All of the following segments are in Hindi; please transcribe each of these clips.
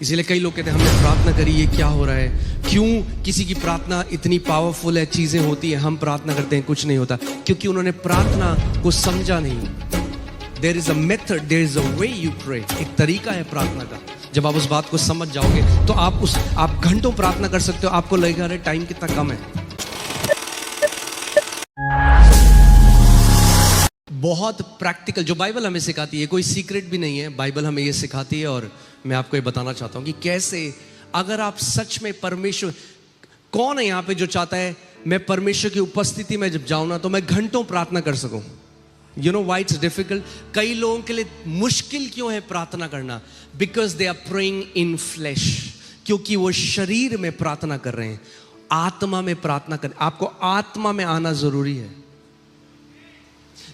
इसीलिए कई लोग कहते हैं हमने प्रार्थना करी, ये क्या हो रहा है? क्यों किसी की प्रार्थना इतनी पावरफुल है, चीजें होती है, हम प्रार्थना करते हैं कुछ नहीं होता? क्योंकि उन्होंने प्रार्थना को समझा नहीं। There is a method, there is a way you pray. एक तरीका है प्रार्थना का। जब आप उस बात को समझ जाओगे तो आप घंटों प्रार्थना कर सकते हो। आपको लगेगा अरे टाइम कितना कम है। बहुत प्रैक्टिकल जो बाइबल हमें सिखाती है, कोई सीक्रेट भी नहीं है, बाइबल हमें ये सिखाती है। और मैं आपको ये बताना चाहता हूं कि कैसे, अगर आप सच में परमेश्वर, कौन है यहां पे जो चाहता है मैं परमेश्वर की उपस्थिति में जब जाऊं ना तो मैं घंटों प्रार्थना कर सकूं? You know why it's difficult? कई लोगों के लिए मुश्किल क्यों है प्रार्थना करना? Because they are praying in flesh. क्योंकि वो शरीर में प्रार्थना कर रहे हैं, आत्मा में प्रार्थना कर। आपको आत्मा में आना जरूरी है,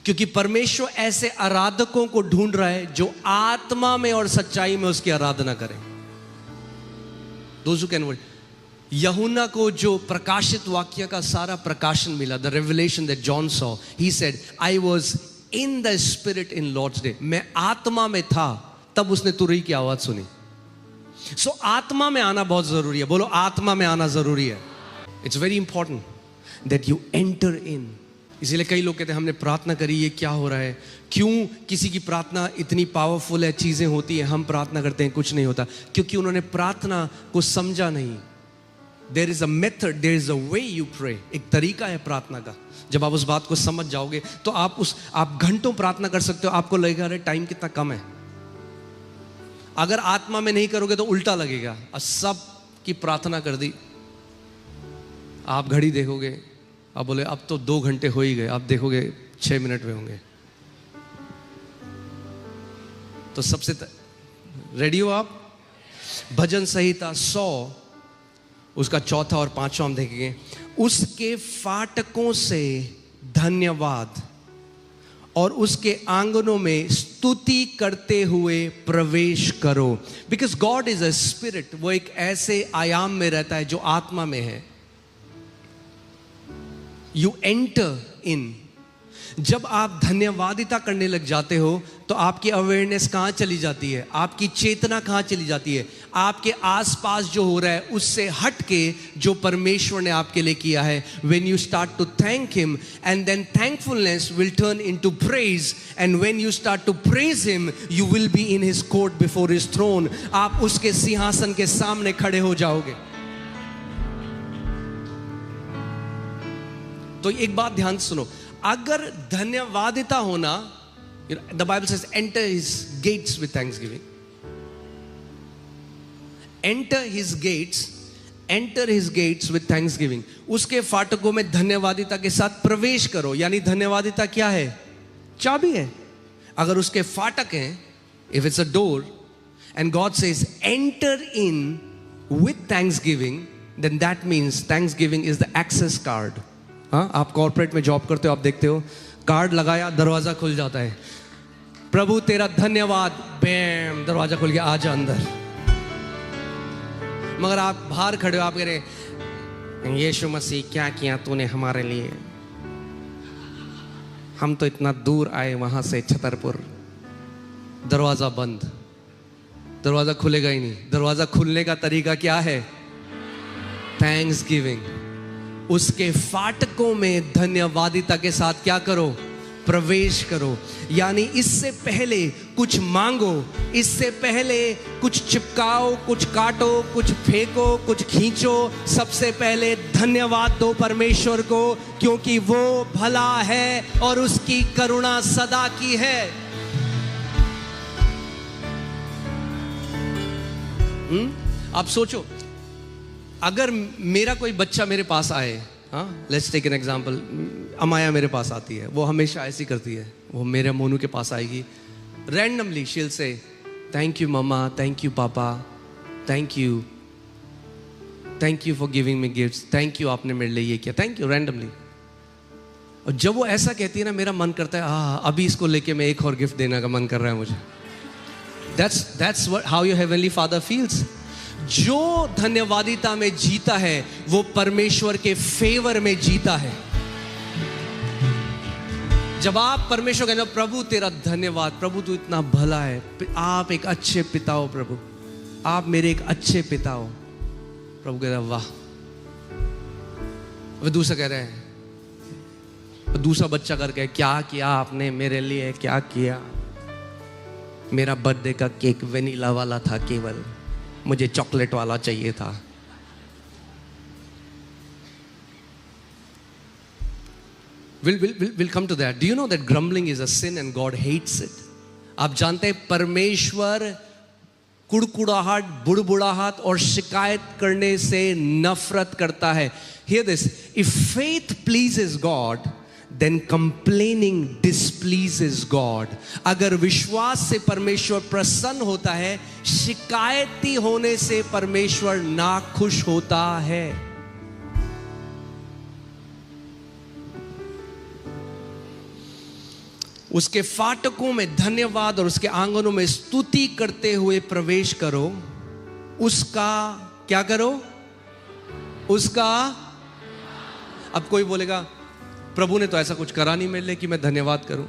क्योंकि परमेश्वर ऐसे आराधकों को ढूंढ रहा है जो आत्मा में और सच्चाई में उसकी आराधना करें। Those who can worship. यूहन्ना को जो प्रकाशित वाक्य का सारा प्रकाशन मिला, the revelation that John saw, he said I was in the spirit in Lord's day. मैं आत्मा में था तब उसने तुरही की आवाज सुनी। सो आत्मा में आना बहुत जरूरी है। बोलो, आत्मा में आना जरूरी है। It's very important that you enter in. इसीलिए कई लोग कहते हैं हमने प्रार्थना करी, ये क्या हो रहा है? क्यों किसी की प्रार्थना इतनी पावरफुल है, चीजें होती है, हम प्रार्थना करते हैं कुछ नहीं होता? क्योंकि उन्होंने प्रार्थना को समझा नहीं। There is a method, there is a way you pray. एक तरीका है प्रार्थना का। जब आप उस बात को समझ जाओगे तो आप घंटों प्रार्थना कर सकते हो। आपको लगेगा अरे टाइम कितना कम है। अगर आत्मा में नहीं करोगे तो उल्टा लगेगा। सब की प्रार्थना कर दी, आप घड़ी देखोगे, आप बोले अब तो 2 घंटे हो ही गए, आप देखोगे 6 मिनट में होंगे। तो सबसे रेडी हो आप? भजन संहिता 100 उसका 4था और 5वां हम देखेंगे। उसके फाटकों से धन्यवाद और उसके आंगनों में स्तुति करते हुए प्रवेश करो। Because God is a spirit. वो एक ऐसे आयाम में रहता है जो आत्मा में है। You enter in. जब आप धन्यवादिता करने लग जाते हो तो आपकी अवेयरनेस कहां चली जाती है? आपकी चेतना कहां चली जाती है? आपके आसपास जो हो रहा है उससे हट के जो परमेश्वर ने आपके लिए किया है। When you start to thank him and then thankfulness will turn into praise, and when you start to praise him you will be in his court before his throne. आप उसके सिंहासन के सामने खड़े हो जाओगे। तो एक बात ध्यान सुनो, अगर धन्यवादिता होना, the Bible says enter his gates with thanksgiving. Enter his gates with thanksgiving. उसके फाटकों में धन्यवादिता के साथ प्रवेश करो। यानी धन्यवादिता क्या है? चाबी है। अगर उसके फाटक हैं, if it's a door and God says enter in with thanksgiving, then that means thanksgiving is the access card. हाँ, आप कॉर्पोरेट में जॉब करते हो, आप देखते हो कार्ड लगाया, दरवाजा खुल जाता है। प्रभु तेरा धन्यवाद, बैम, दरवाजा खुल गया, आजा अंदर। मगर आप बाहर खड़े हो, आप कह रहे यीशु मसीह क्या किया तूने हमारे लिए, हम तो इतना दूर आए वहां से छतरपुर। दरवाजा बंद, दरवाजा खुलेगा ही नहीं। दरवाजा खुलने का तरीका क्या है? Thanks giving. उसके फाटकों में धन्यवादिता के साथ क्या करो? प्रवेश करो। यानी इससे पहले कुछ मांगो, इससे पहले कुछ चिपकाओ, कुछ काटो, कुछ फेंको, कुछ खींचो, सबसे पहले धन्यवाद दो परमेश्वर को, क्योंकि वो भला है और उसकी करुणा सदा की है। आप सोचो, अगर मेरा कोई बच्चा मेरे पास आए, हाँ, लेट्स टेक एन एग्जांपल, अमाया मेरे पास आती है, वो हमेशा ऐसी करती है। वो मेरे मोनू के पास आएगी, randomly she will say thank you mamma, thank you papa, thank you for giving me gifts, thank you आपने मेरे लिए ये किया, थैंक यू, रैंडमली। और जब वो ऐसा कहती है ना, मेरा मन करता है अभी इसको लेके मैं एक और गिफ्ट देने का मन कर रहा है मुझे। That's how your heavenly father feels. जो धन्यवादिता में जीता है वो परमेश्वर के फेवर में जीता है। जब आप परमेश्वर कहते हो प्रभु तेरा धन्यवाद, प्रभु तू इतना भला है, आप एक अच्छे पिता हो प्रभु, आप मेरे एक अच्छे पिता हो। प्रभु कह रहा है वाह। वह दूसरा कह रहे हैं, दूसरा बच्चा करके, क्या किया आपने मेरे लिए, क्या किया? मेरा बर्थडे का केक वेनिला वाला था, केवल मुझे चॉकलेट वाला चाहिए था। We'll come to that. Do you know that grumbling is a sin and God hates it? आप जानते हैं परमेश्वर कुड़कुड़ाहट, बुड़बुड़ाहट और शिकायत करने से नफरत करता है। Hear this. If faith pleases God, then complaining displeases God. अगर विश्वास से परमेश्वर प्रसन्न होता है, शिकायती होने से परमेश्वर नाखुश होता है। उसके फाटकों में धन्यवाद और उसके आंगनों में स्तुति करते हुए प्रवेश करो। उसका क्या करो? उसका। अब कोई बोलेगा प्रभु ने तो ऐसा कुछ करा नहीं मेरे लिए कि मैं धन्यवाद करूं।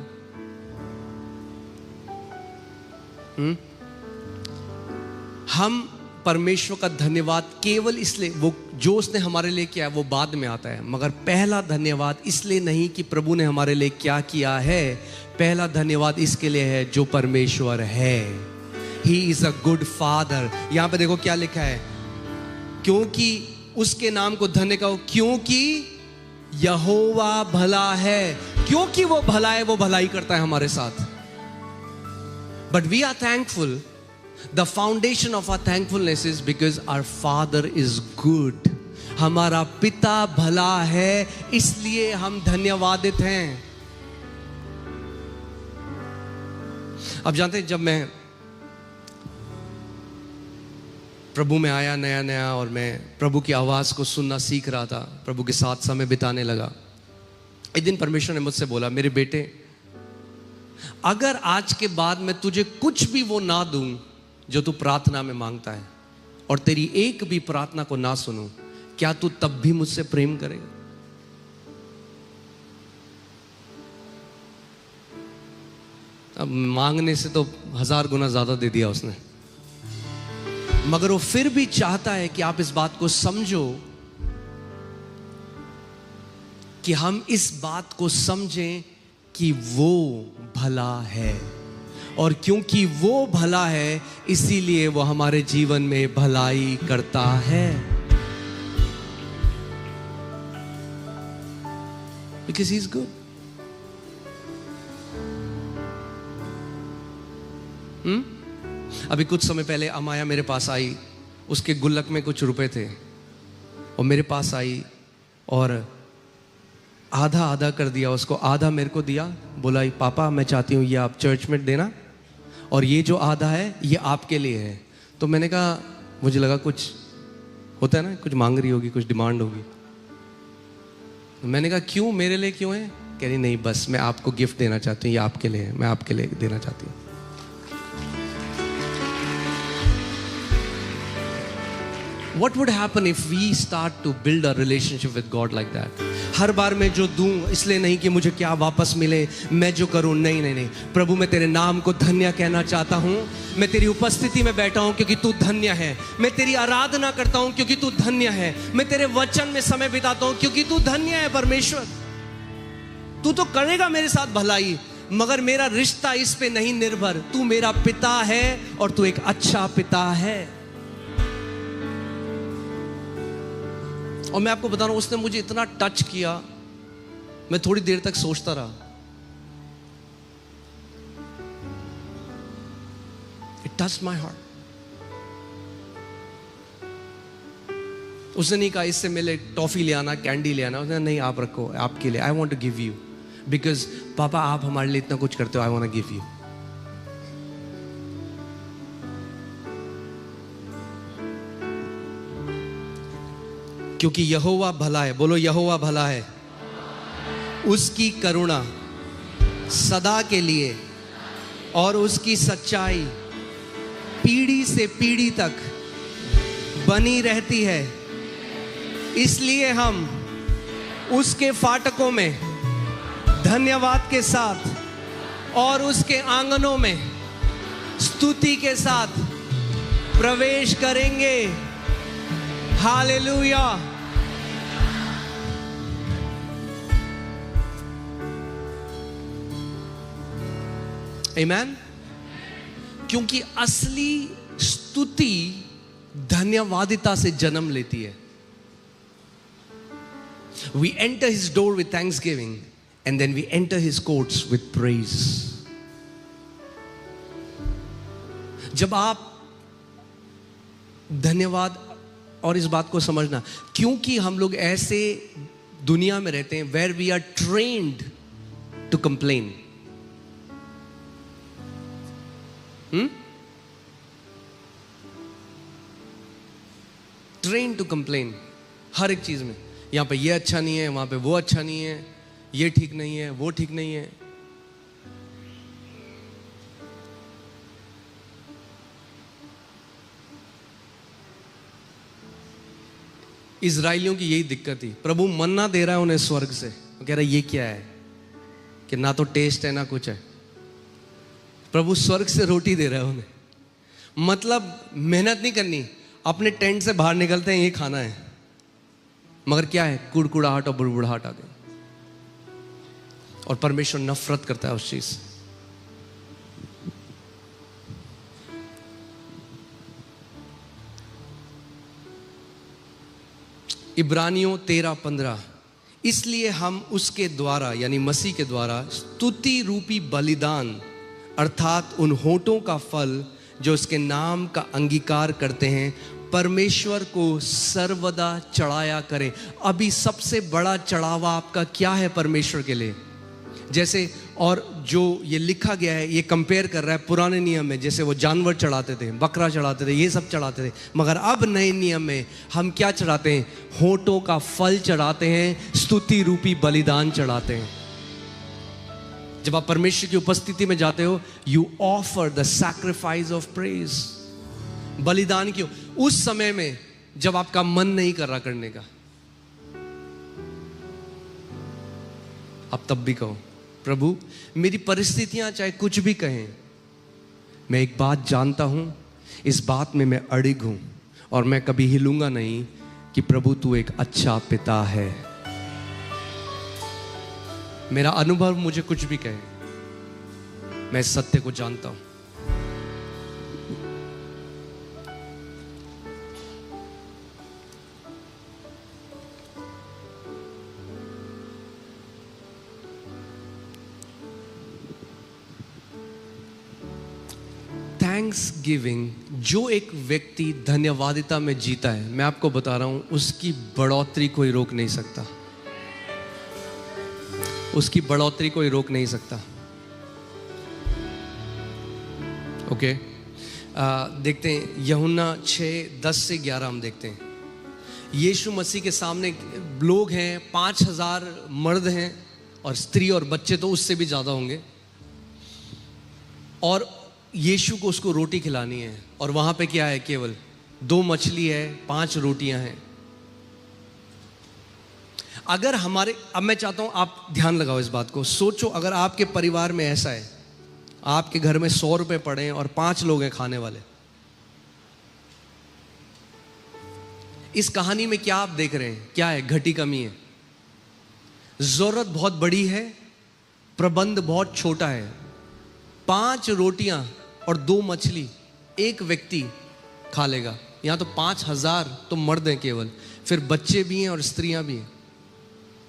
हम परमेश्वर का धन्यवाद केवल इसलिए, वो जो उसने हमारे लिए किया है वो बाद में आता है, मगर पहला धन्यवाद इसलिए नहीं कि प्रभु ने हमारे लिए क्या किया है, पहला धन्यवाद इसके लिए है जो परमेश्वर है। He is a good father। यहां पे देखो क्या लिखा है, क्योंकि उसके नाम को धन्य कहो, क्योंकि यहोवा भला है। क्योंकि वो भला है, वो भलाई करता है हमारे साथ। But we are thankful. The foundation of our thankfulness is because our Father is good. हमारा पिता भला है, इसलिए हम धन्यवादित हैं। अब जानते हैं, जब मैं प्रभु में आया नया नया और मैं प्रभु की आवाज को सुनना सीख रहा था, प्रभु के साथ समय बिताने लगा, एक दिन परमेश्वर ने मुझसे बोला, मेरे बेटे, अगर आज के बाद मैं तुझे कुछ भी वो ना दूं जो तू प्रार्थना में मांगता है, और तेरी एक भी प्रार्थना को ना सुनूं, क्या तू तब भी मुझसे प्रेम करेगा? अब मांगने से तो 1000 गुना ज्यादा दे दिया उसने, मगर वो फिर भी चाहता है कि आप इस बात को समझो, कि हम इस बात को समझें कि वो भला है, और क्योंकि वो भला है इसीलिए वो हमारे जीवन में भलाई करता है। Because he's good. अभी कुछ समय पहले अमाया मेरे पास आई, उसके गुल्लक में कुछ रुपए थे, और मेरे पास आई और आधा आधा कर दिया उसको, आधा मेरे को दिया, बोला पापा मैं चाहती हूँ ये आप चर्च में देना, और ये जो आधा है ये आपके लिए है। तो मैंने कहा, मुझे लगा कुछ होता है ना, कुछ मांग रही होगी, कुछ डिमांड होगी। मैंने कहा क्यों, मेरे लिए क्यों है? कह रही नहीं, बस मैं आपको गिफ्ट देना चाहती हूँ, ये आपके लिए है, मैं आपके लिए देना चाहती हूँ। What would happen if we start to build a relationship with God like that? हर बार मैं जो दूं इसलिए नहीं कि मुझे क्या वापस मिले, मैं जो करूं, नहीं नहीं नहीं, प्रभु मैं तेरे नाम को धन्य कहना चाहता हूं, मैं तेरी उपस्थिति में बैठा हूं क्योंकि तू धन्य है, मैं तेरी आराधना करता हूं क्योंकि तू धन्य है, मैं तेरे वचन में समय बिताता हूं क्योंकि तू धन्य है। परमेश्वर तू तो करेगा मेरे साथ भलाई, मगर मेरा रिश्ता इस पे नहीं निर्भर, तू मेरा पिता है और तू एक अच्छा पिता है। और मैं आपको बता रहा हूं, उसने मुझे इतना टच किया, मैं थोड़ी देर तक सोचता रहा। It touched my heart. उसने नहीं कहा इससे मेरे टॉफी ले आना, कैंडी ले आना, उसने नहीं, आप रखो, आपके लिए, I want to give you, because पापा आप हमारे लिए इतना कुछ करते हो, I want to give you. क्योंकि यहोवा भला है, बोलो यहोवा भला है, उसकी करुणा सदा के लिए और उसकी सच्चाई पीढ़ी से पीढ़ी तक बनी रहती है। इसलिए हम उसके फाटकों में धन्यवाद के साथ और उसके आंगनों में स्तुति के साथ प्रवेश करेंगे। हालेलुया। आमीन। क्योंकि असली स्तुति धन्यवादिता से जन्म लेती है। We enter his door with thanksgiving and then we enter his courts with praise. जब आप धन्यवाद, और इस बात को समझना, क्योंकि हम लोग ऐसे दुनिया में रहते हैं where we are trained to complain. Train to complain हर एक चीज में। यहां पे ये अच्छा नहीं है, वहां पे वो अच्छा नहीं है, ये ठीक नहीं है, वो ठीक नहीं है। इजराइलियों की यही दिक्कत थी। प्रभु मन्ना दे रहा है उन्हें स्वर्ग से, वो कह रहा है ये क्या है कि ना तो टेस्ट है ना कुछ है। प्रभु स्वर्ग से रोटी दे रहा है उन्हें, मतलब मेहनत नहीं करनी, अपने टेंट से बाहर निकलते हैं ये खाना है, मगर क्या है, कुड़कुड़ाहट और बुड़बुड़ाहट आ गई। और परमेश्वर नफरत करता है उस चीज से। इब्रानियों 13:15, इसलिए हम उसके द्वारा यानी मसीह के द्वारा स्तुति रूपी बलिदान अर्थात उन होठों का फल जो उसके नाम का अंगीकार करते हैं परमेश्वर को सर्वदा चढ़ाया करें। अभी सबसे बड़ा चढ़ावा आपका क्या है परमेश्वर के लिए? जैसे और जो ये लिखा गया है ये कंपेयर कर रहा है पुराने नियम में, जैसे वो जानवर चढ़ाते थे, बकरा चढ़ाते थे, ये सब चढ़ाते थे, मगर अब नए नियम में हम क्या चढ़ाते हैं? होठों का फल चढ़ाते हैं, स्तुति रूपी बलिदान चढ़ाते हैं। जब आप परमेश्वर की उपस्थिति में जाते हो, you offer the sacrifice of praise. बलिदान क्यों? उस समय में जब आपका मन नहीं कर रहा करने का, आप तब भी कहो, प्रभु मेरी परिस्थितियां चाहे कुछ भी कहें, मैं एक बात जानता हूं, इस बात में मैं अड़िग हूं और मैं कभी हिलूंगा नहीं कि प्रभु तू एक अच्छा पिता है। मेरा अनुभव मुझे कुछ भी कहे, मैं इस सत्य को जानता हूं। थैंक्स गिविंग, जो एक व्यक्ति धन्यवादिता में जीता है, मैं आपको बता रहा हूं, उसकी बढ़ोतरी कोई रोक नहीं सकता। उसकी बढ़ोतरी कोई रोक नहीं सकता। ओके, देखते हैं यूहन्ना 6:10-11 हम देखते हैं। यीशु मसीह के सामने लोग हैं, 5000 मर्द हैं और स्त्री और बच्चे तो उससे भी ज़्यादा होंगे, और यीशु को उसको रोटी खिलानी है, और वहाँ पे क्या है? केवल 2 मछली है, 5 रोटियां हैं। अगर हमारे, अब मैं चाहता हूं आप ध्यान लगाओ इस बात को, सोचो अगर आपके परिवार में ऐसा है, आपके घर में 100 रुपए पड़े हैं और 5 लोग हैं खाने वाले। इस कहानी में क्या आप देख रहे हैं? क्या है? घटी कमी है, जरूरत बहुत बड़ी है, प्रबंध बहुत छोटा है। 5 रोटियां और 2 मछली एक व्यक्ति खा लेगा। यहां तो 5000 तो मर्द हैं केवल, फिर बच्चे भी हैं और स्त्रियां भी हैं,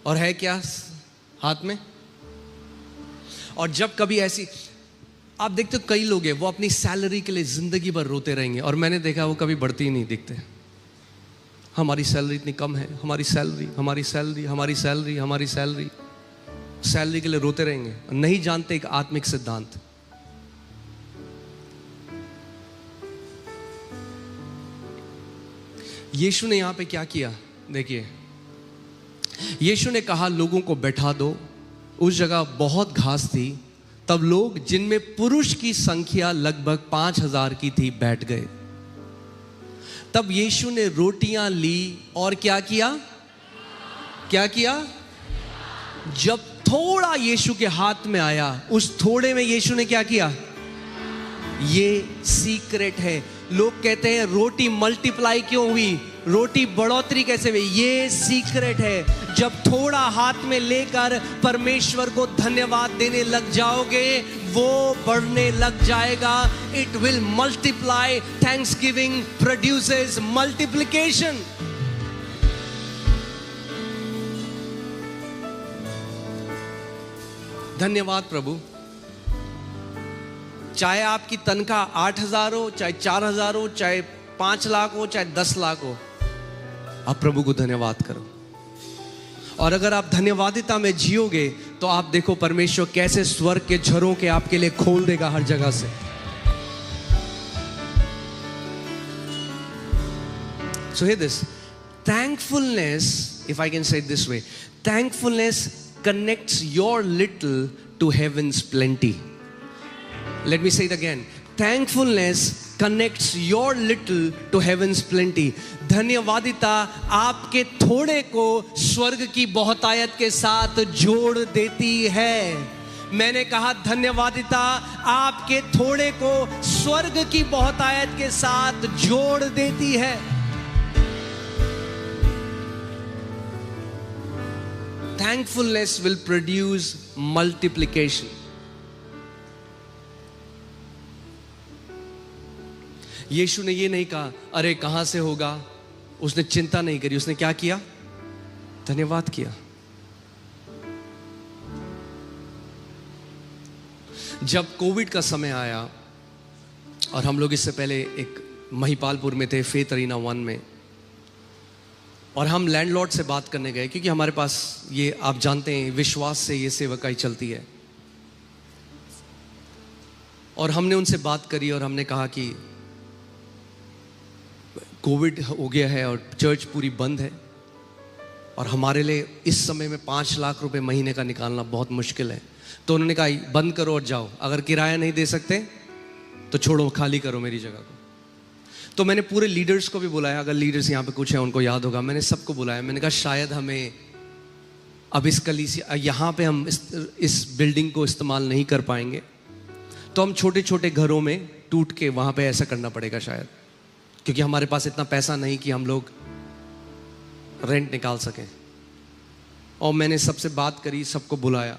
और है क्या हाथ में? और जब कभी ऐसी, आप देखते हो कई लोग हैं वो अपनी सैलरी के लिए जिंदगी भर रोते रहेंगे, और मैंने देखा वो कभी बढ़ती ही नहीं दिखते। हमारी सैलरी इतनी कम है, हमारी सैलरी, हमारी सैलरी, हमारी सैलरी, हमारी सैलरी, सैलरी के लिए रोते रहेंगे, नहीं जानते एक आत्मिक सिद्धांत। यीशु ने यहां पे क्या किया? देखिए, यीशु ने कहा लोगों को बैठा दो। उस जगह बहुत घास थी, तब लोग जिनमें पुरुष की संख्या लगभग 5000 की थी बैठ गए। तब यीशु ने रोटियां ली और क्या किया? क्या किया? जब थोड़ा यीशु के हाथ में आया, उस थोड़े में यीशु ने क्या किया? ये सीक्रेट है। लोग कहते हैं रोटी मल्टीप्लाई क्यों हुई, रोटी बढ़ोतरी कैसे हुई? ये सीक्रेट है। जब थोड़ा हाथ में लेकर परमेश्वर को धन्यवाद देने लग जाओगे, वो बढ़ने लग जाएगा। It will multiply. Thanksgiving produces multiplication. धन्यवाद प्रभु। चाहे आपकी तनख्वाह 8,000 हो, चाहे 4,000 हो, चाहे 5 लाख हो, चाहे 10 लाख हो, आप प्रभु को धन्यवाद करो। और अगर आप धन्यवादिता में जियोगे तो आप देखो परमेश्वर कैसे स्वर्ग के झरों के आपके लिए खोल देगा हर जगह से। So hear this. Thankfulness, if I can say it this way, thankfulness connects your little to heaven's plenty. Let me say it again. Thankfulness connects your little to heaven's plenty. धन्यवादिता आपके थोड़े को स्वर्ग की बहुतायत के साथ जोड़ देती है। मैंने कहा धन्यवादिता आपके थोड़े को स्वर्ग की बहुतायत के साथ जोड़ देती है। Thankfulness will produce multiplication. यीशु ने ये नहीं कहा अरे कहां से होगा, उसने चिंता नहीं करी। उसने क्या किया? धन्यवाद किया। जब कोविड का समय आया और हम लोग इससे पहले एक महिपालपुर में थे, फेथ अरीना 1 में, और हम लैंडलॉर्ड से बात करने गए क्योंकि हमारे पास ये आप जानते हैं विश्वास से ये सेवकाई चलती है। और हमने उनसे बात करी और हमने कहा कि कोविड हो गया है और चर्च पूरी बंद है और हमारे लिए इस समय में 5 लाख रुपए महीने का निकालना बहुत मुश्किल है। तो उन्होंने कहा बंद करो और जाओ, अगर किराया नहीं दे सकते तो छोड़ो, खाली करो मेरी जगह को। तो मैंने पूरे लीडर्स को भी बुलाया, अगर लीडर्स यहाँ पे कुछ है उनको याद होगा, मैंने सबको बुलाया। मैंने कहा शायद हमें अब इस कलीसिया यहाँ पे हम इस बिल्डिंग को इस्तेमाल नहीं कर पाएंगे, तो हम छोटे छोटे घरों में टूट के वहाँ पे ऐसा करना पड़ेगा शायद, क्योंकि हमारे पास इतना पैसा नहीं कि हम लोग रेंट निकाल सकें। और मैंने सबसे बात करी, सबको बुलाया।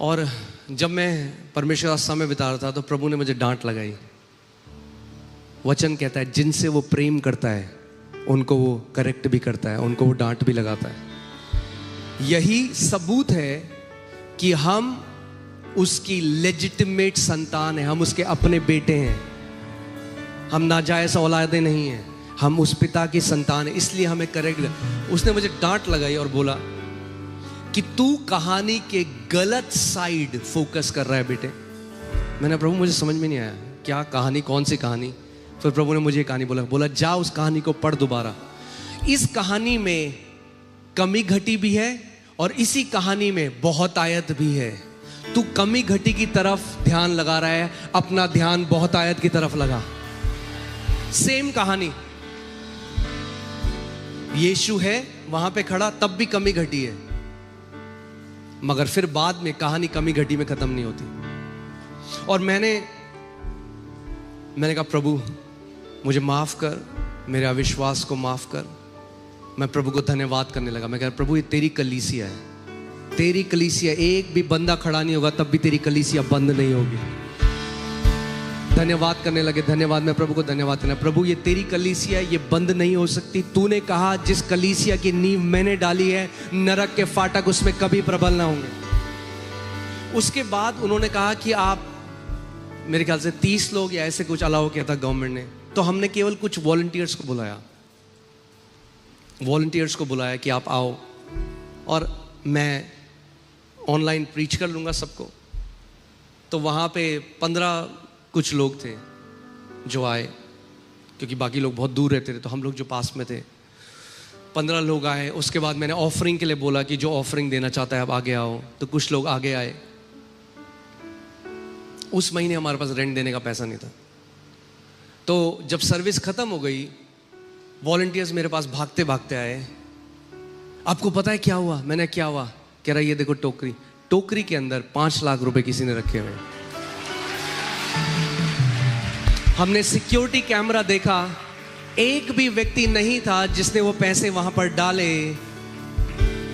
और जब मैं परमेश्वर का समय बिता रहा था तो प्रभु ने मुझे डांट लगाई। वचन कहता है जिनसे वो प्रेम करता है उनको वो करेक्ट भी करता है, उनको वो डांट भी लगाता है। यही सबूत है कि हम उसकी लेजिटिमेट संतान है, हम उसके अपने बेटे हैं, हम नाजायज औलादे नहीं हैं, हम उस पिता की संतान है, इसलिए हमें करेक्ट। उसने मुझे डांट लगाई और बोला कि तू कहानी के गलत साइड फोकस कर रहा है बेटे। मैंने प्रभु मुझे समझ में नहीं आया क्या कहानी, कौन सी कहानी। फिर प्रभु ने मुझे कहानी बोला जा उस कहानी को पढ़ दोबारा। इस कहानी में कमी घटी भी है और इसी कहानी में बहुत आयत भी है। तू कमी घटी की तरफ ध्यान लगा रहा है, अपना ध्यान बहुत आयत की तरफ लगा। सेम कहानी, यीशु है वहां पे खड़ा, तब भी कमी घटी है, मगर फिर बाद में कहानी कमी घटी में खत्म नहीं होती। और मैंने कहा प्रभु मुझे माफ कर, मेरे अविश्वास को माफ कर। मैं प्रभु को धन्यवाद करने लगा। मैं कह प्रभु ये तेरी कलीसिया है, तेरी कलीसिया, एक भी बंदा खड़ा नहीं होगा तब भी तेरी कलीसिया बंद नहीं होगी। धन्यवाद करने लगे, धन्यवाद। मैं प्रभु को धन्यवाद करना, प्रभु ये तेरी कलीसिया, ये बंद नहीं हो सकती। तूने कहा जिस कलीसिया की नींव मैंने डाली है, नरक के फाटक उसमें कभी प्रबल ना होंगे। उसके बाद उन्होंने कहा कि आप, मेरे ख्याल से 30 लोग या ऐसे कुछ अलाउ किया था गवर्नमेंट ने, तो हमने केवल कुछ वॉलंटियर्स को बुलाया कि आप आओ और मैं ऑनलाइन प्रीच कर लूँगा सबको। तो वहाँ पे 15 कुछ लोग थे जो आए, क्योंकि बाकी लोग बहुत दूर रहते थे, तो हम लोग जो पास में थे 15 लोग आए। उसके बाद मैंने ऑफरिंग के लिए बोला कि जो ऑफरिंग देना चाहता है आप आगे आओ, तो कुछ लोग आगे आए। उस महीने हमारे पास रेंट देने का पैसा नहीं था, तो जब सर्विस खत्म हो गई वॉलंटियर्स मेरे पास भागते भागते आए। आपको पता है क्या हुआ? मैंने क्या हुआ? कह रहा ये देखो टोकरी के अंदर 5 लाख रुपए किसी ने रखे हुए हैं। हमने सिक्योरिटी कैमरा देखा, एक भी व्यक्ति नहीं था जिसने वो पैसे वहां पर डाले।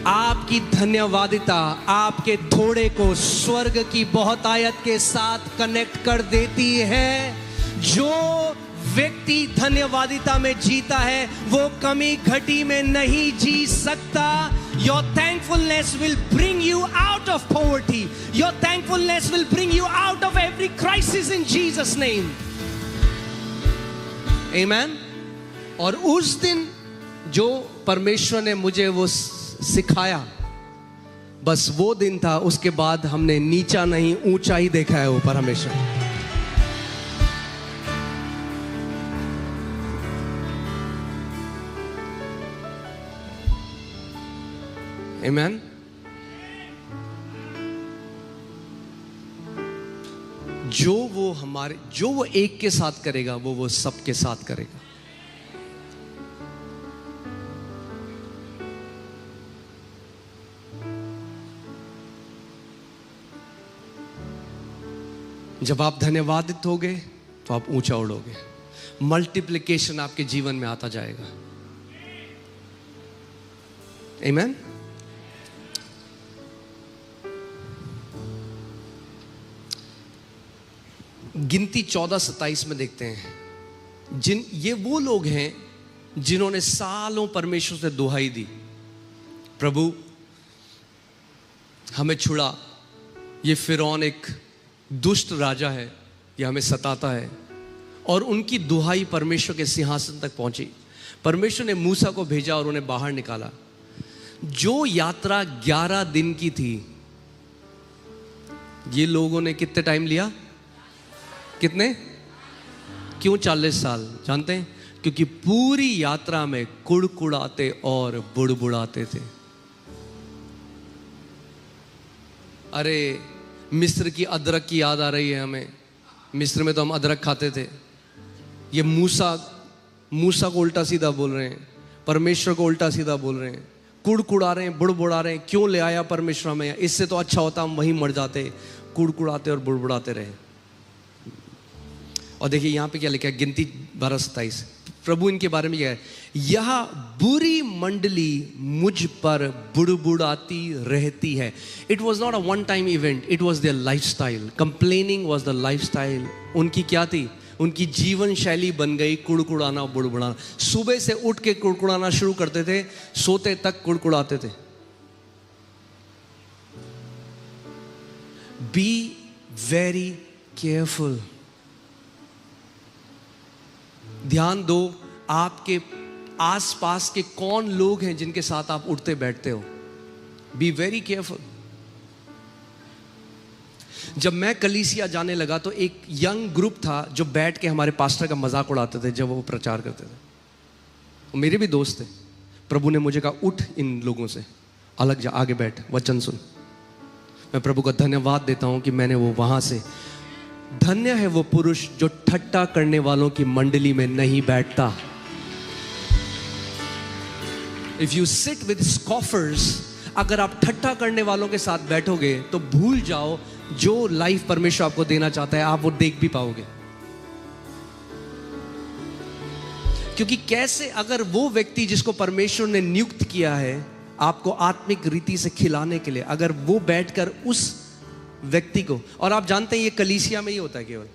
आपकी धन्यवादिता आपके थोड़े को स्वर्ग की बहुतायत के साथ कनेक्ट कर देती है। जो व्यक्ति धन्यवादिता में जीता है वो कमी घटी में नहीं जी सकता। Your thankfulness will bring you out of poverty. Your thankfulness will bring you out of every crisis in Jesus name. Amen. और उस दिन जो परमेश्वर ने मुझे वो सिखाया, बस वो दिन था। उसके बाद हमने नीचा नहीं ऊंचा ही देखा है ऊपर हमेशा। आमेन। जो वो एक के साथ करेगा वो सबके साथ करेगा। जब आप धन्यवादित होगे तो आप ऊंचा उड़ोगे। मल्टीप्लिकेशन आपके जीवन में आता जाएगा। आमेन। गिनती 14:27 में देखते हैं, ये वो लोग हैं जिन्होंने सालों परमेश्वर से दुहाई दी, प्रभु हमें छुड़ा, ये फिरौन एक दुष्ट राजा है, ये हमें सताता है। और उनकी दुहाई परमेश्वर के सिंहासन तक पहुंची। परमेश्वर ने मूसा को भेजा और उन्हें बाहर निकाला। जो यात्रा 11 दिन की थी, ये लोगों ने कितने टाइम लिया? कितने? क्यों 40 साल? जानते हैं? क्योंकि पूरी यात्रा में कुड़कुड़ाते और बुड़बुड़ाते थे। अरे मिस्र की अदरक की याद आ रही है हमें। मिस्र में तो हम अदरक खाते थे। ये मूसा को उल्टा सीधा बोल रहे हैं, परमेश्वर को उल्टा सीधा बोल रहे हैं, कुड़कुड़ा रहे हैं, बुड़बुड़ा रहे हैं। क्यों ले आया परमेश्वर में? इससे तो अच्छा होता हम वहीं मर जाते। कुड़कुड़ाते और बुड़बुड़ाते रहे। और देखिए यहाँ पे क्या लिखा है, गिनती 12:27। प्रभु इनके बारे में क्या है? यह बुरी मंडली मुझ पर बुड़बुड़ाती रहती है। It was not a one time event, it was their life style. Complaining was the life style. उनकी क्या थी? उनकी जीवन शैली बन गई कुड़कुड़ाना और बुड़बुड़ाना। सुबह से उठ के कुड़कुड़ाना शुरू करते थे, सोते तक कुड़कुड़ाते थे। Be very careful. ध्यान दो, आपके आसपास के कौन लोग हैं जिनके साथ आप उठते बैठते हो। Be very careful. जब मैं कलीसिया जाने लगा तो एक यंग ग्रुप था जो बैठ के हमारे पास्टर का मजाक उड़ाते थे जब वो प्रचार करते थे। वो मेरे भी दोस्त थे। प्रभु ने मुझे कहा, उठ इन लोगों से अलग जा, आगे बैठ, वचन सुन। मैं प्रभु का धन्यवाद देता हूं कि मैंने वो वहां से। धन्य है वो पुरुष जो ठट्टा करने वालों की मंडली में नहीं बैठता। इफ यू सिट विद स्कॉफर्स, अगर आप ठट्टा करने वालों के साथ बैठोगे तो भूल जाओ जो लाइफ परमेश्वर आपको देना चाहता है, आप वो देख भी पाओगे। क्योंकि कैसे, अगर वो व्यक्ति जिसको परमेश्वर ने नियुक्त किया है आपको आत्मिक रीति से खिलाने के लिए, अगर वो बैठकर उस व्यक्ति को, और आप जानते हैं ये कलीसिया में ही होता है केवल।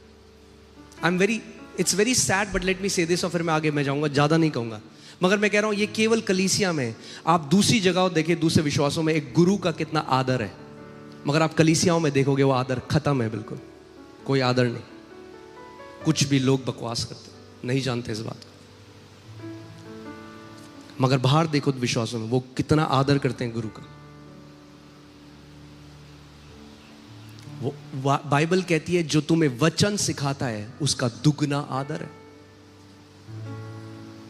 It's very sad but let me से दिस, और फिर मैं आगे जाऊंगा, ज्यादा नहीं कहूंगा, मगर मैं कह रहा हूं ये केवल कलीसिया में। आप दूसरी जगह देखिए, दूसरे विश्वासों में एक गुरु का कितना आदर है, मगर आप कलीसियाओं में देखोगे वो आदर खत्म है, बिल्कुल कोई आदर नहीं। कुछ भी लोग बकवास करते, नहीं जानते इस बात को, मगर बाहर देखो विश्वासों में वो कितना आदर करते हैं गुरु का। वो बाइबल कहती है जो तुम्हें वचन सिखाता है उसका दुगना आदर है,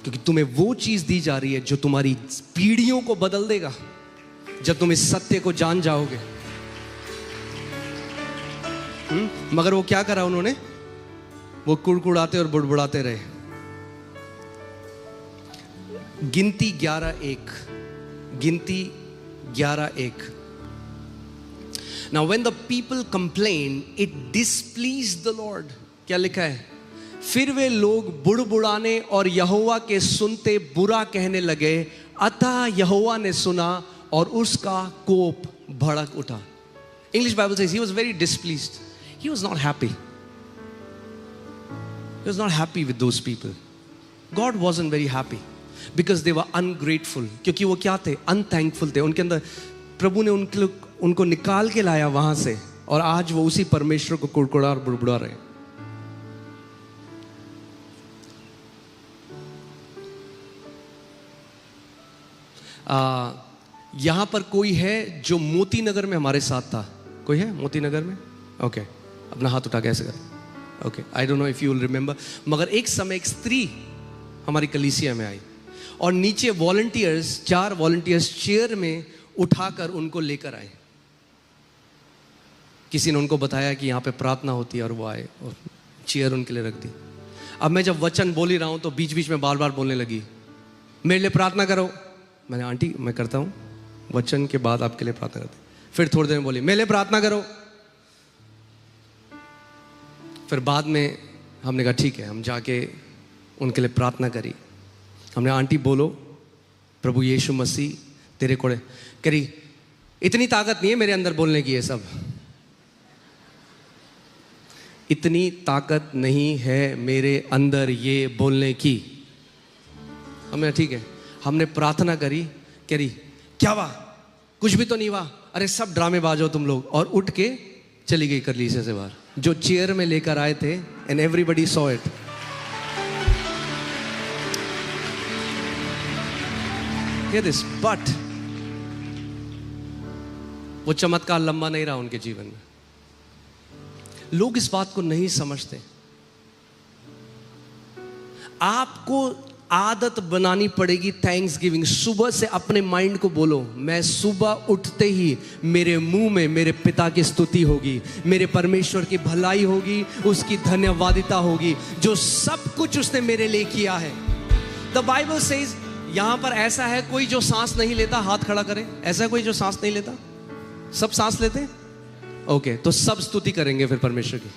क्योंकि तुम्हें वो चीज दी जा रही है जो तुम्हारी पीढ़ियों को बदल देगा जब तुम इस सत्य को जान जाओगे। मगर वो क्या करा उन्होंने? वो कुड़कुड़ाते और बुड़बुड़ाते रहे। गिनती 11:1, गिनती 11:1। Now when the people complained, it displeased the Lord. क्या लिखा है? फिर वे लोग बुड़बुड़ाने और यहोवा के सुनते बुरा कहने लगे, अतः यहोवा ने सुना और उसका कोप भड़क उठा. English Bible says he was very displeased. He was not happy. He was not happy with those people. God wasn't very happy because they were ungrateful. क्योंकि वो क्या थे? Unthankful थे. उनके अंदर प्रभु ने उनको निकाल के लाया वहां से, और आज वो उसी परमेश्वर को कुड़कुड़ा और बुड़बुड़ा रहे. यहां पर कोई है जो मोती नगर में हमारे साथ था? कोई है मोती नगर में? ओके, अपना हाथ उठा के ऐसे कर. Okay, I don't know if you will remember, मगर एक समय एक स्त्री हमारी कलीसिया में आई और नीचे वॉलंटियर्स, 4 वॉलंटियर्स चेयर में उठाकर उनको लेकर आए. किसी ने उनको बताया कि यहाँ पे प्रार्थना होती है, और वो आए और चेयर उनके लिए रख दी. अब मैं जब वचन बोल ही रहा हूँ तो बीच बीच में बार बार बोलने लगी, मेरे लिए प्रार्थना करो. मैंने, आंटी मैं करता हूँ, वचन के बाद आपके लिए प्रार्थना करते. फिर थोड़ी देर में बोली, मेरे लिए प्रार्थना करो. फिर बाद में हमने कहा ठीक है, हम जाके उनके लिए प्रार्थना करी. हमने, आंटी बोलो, प्रभु यीशु मसीह तेरे कोड़े. करी, इतनी ताकत नहीं है मेरे अंदर बोलने की, ये सब इतनी ताकत नहीं है मेरे अंदर ये बोलने की. हमने ठीक है, हमने प्रार्थना करी. करी, क्या हुआ? कुछ भी तो नहीं हुआ. अरे सब ड्रामेबाज हो तुम लोग. और उठ के चली गई कलीसिया से बाहर, जो चेयर में लेकर आए थे. And everybody saw it. Here this, but वो चमत्कार लंबा नहीं रहा उनके जीवन में. लोग इस बात को नहीं समझते. आपको आदत बनानी पड़ेगी थैंक्स गिविंग. सुबह से अपने माइंड को बोलो, मैं सुबह उठते ही मेरे मुंह में मेरे पिता की स्तुति होगी, मेरे परमेश्वर की भलाई होगी, उसकी धन्यवादिता होगी, जो सब कुछ उसने मेरे लिए किया है. द बाइबल सेज, यहां पर ऐसा है कोई जो सांस नहीं लेता? हाथ खड़ा करे. ऐसा कोई जो सांस नहीं लेता? सब सांस लेते? ओके, तो सब स्तुति करेंगे फिर परमेश्वर की.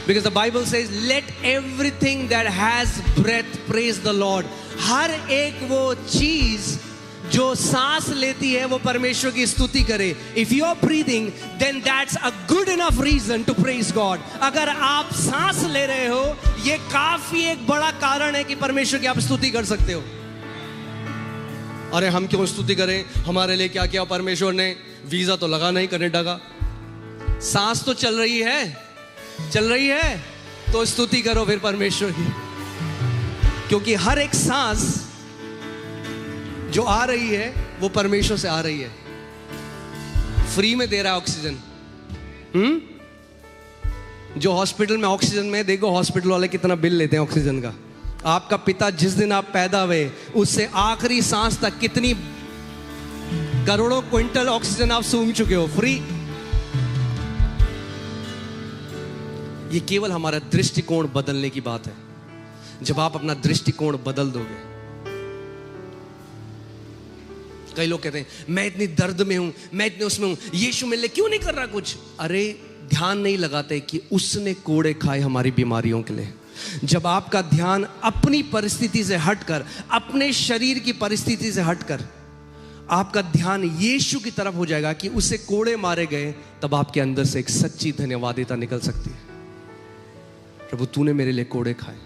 Because the Bible says, let everything that has breath praise the Lord. हर एक वो चीज जो सांस लेती है वो परमेश्वर की स्तुति करे. If you are breathing, then that's a good enough reason to praise God. अगर आप सांस ले रहे हो, ये काफी एक बड़ा कारण है कि परमेश्वर की आप स्तुति कर सकते हो. अरे हम क्यों स्तुति करें? हमारे लिए क्या किया परमेश्वर ने? वीजा तो लगा नहीं कनाडा का. सांस तो चल रही है, चल रही है, तो स्तुति करो फिर परमेश्वर की. क्योंकि हर एक सांस जो आ रही है वो परमेश्वर से आ रही है. फ्री में दे रहा है ऑक्सीजन. जो हॉस्पिटल में ऑक्सीजन में, देखो हॉस्पिटल वाले कितना बिल लेते हैं ऑक्सीजन का. आपका पिता जिस दिन आप पैदा हुए उससे आखिरी सांस तक कितनी करोड़ों क्विंटल ऑक्सीजन आप सूंघ चुके हो, फ्री. ये केवल हमारा दृष्टिकोण बदलने की बात है. जब आप अपना दृष्टिकोण बदल दोगे. कई लोग कहते हैं मैं इतनी दर्द में हूं, मैं इतने उसमें हूं, यीशु मेरे लिए क्यों नहीं कर रहा कुछ? अरे ध्यान नहीं लगाते कि उसने कोड़े खाए हमारी बीमारियों के लिए. जब आपका ध्यान अपनी परिस्थिति से हटकर, अपने शरीर की परिस्थिति से हटकर आपका ध्यान यीशु की तरफ हो जाएगा कि उसे कोड़े मारे गए, तब आपके अंदर से एक सच्ची धन्यवादिता निकल सकती है. प्रभु तूने मेरे लिए कोड़े खाए.